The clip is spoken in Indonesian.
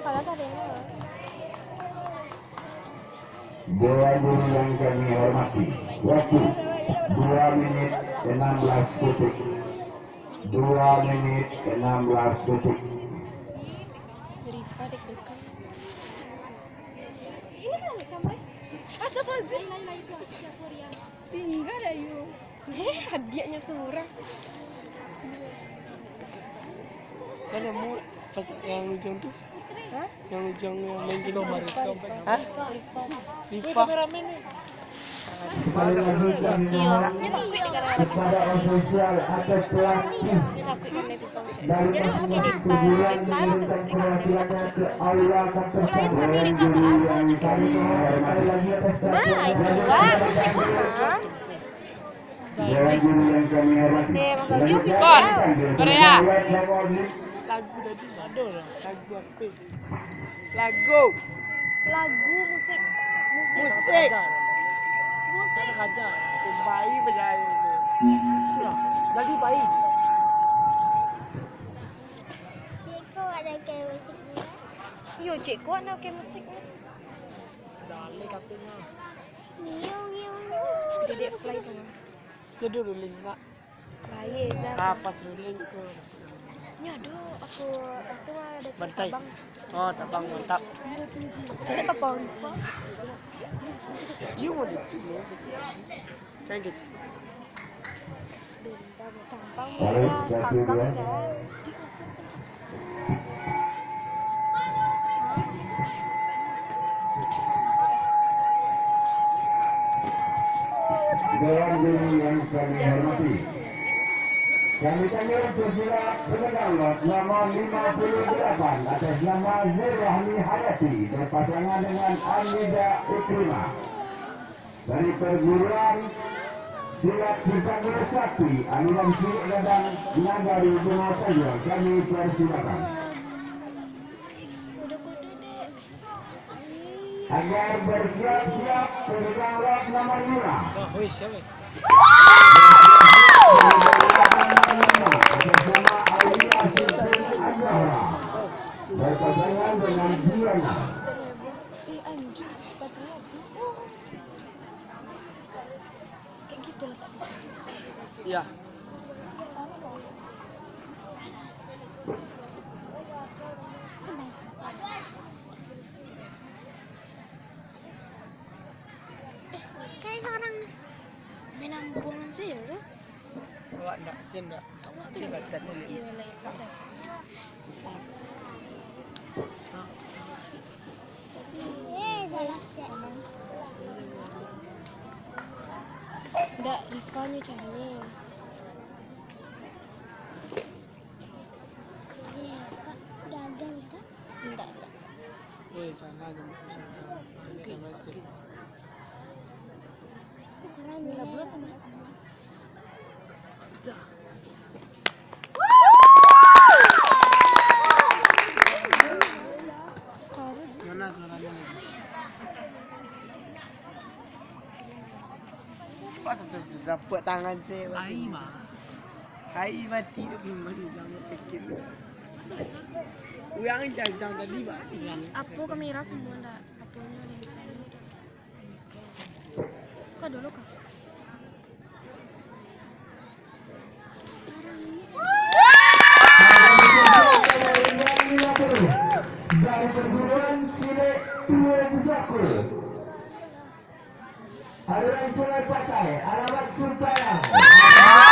kalau karena. Dewan Guru yang kami hormati, waktu 2 menit 16 detik. 2 menit 16 detik. Tinggal ayo. Hadiahnya surah. Kan mau yang ujung tuh? Hah? Yang ujung yang main gini. Hah? Lipa kameramen nih. Sekali lagi kami mohon kepada ofisial atau pelatih dari masing-masing kejuruan mengirimkan perwakilannya ke aula kapten Dewan Guru yang kami hormati lagi atas Dewan Guru yang kami hormati. Korea. Lagu tadi ada lah. Lagu apa? Lagu musik. Ada kaca. Bayi berjaya itu. Itulah. Lagi bayi. Cikgu ada kayak musiknya. Yo, cikgu ada kayak musiknya. Jalan katanya. Niu. Jadi fly tuh. Jadi ruling nak. Bayi Zam. Apa ruling ke? Ini aduh, aku itu ada Bantai. tabang. Oh, tabang mantap. Saya tabang. You mau itu? Kayak gitu. Tampang muda, tangkap kan. Dewan Guru yang kami hormati, kami untuk surat pengendalian nomor 58 atas nama Zurahmi Hayati berpasangan dengan Anida Ikrimah dari perguruan silat Pengembangan Sakti aliran Silik Gadang Nagari Bungo Tanjung. Kami persilakan agar bersiap-siap pemegang lot nomor 5. Oh, wis ya. Berpasangan dengan Diana. Kayak gitu lah tadi. Iya. Kayak sekarang main ambulan sih ya tuh. Awak enggak, dia enggak. Dia enggak dekat ni. Iya, lengkap dah. Enggak, Rifanya cari. Iya, Kak. Gagal, Kak? Enggak. Eh, sana jam sana. Jadi kan mesti. Caranya bulan sama. Dah. Mana suaranya? Pas dapat tangan saya. Ai mah. Ai mati tu gimana jangan kecil. Uyang jangan tadi bah. Apa kamera semua enggak? Apanya di sana? Kak dulu Kak. Dari perguruan Silik Pencak. Aliran Sungai Patah, alamat Sultan.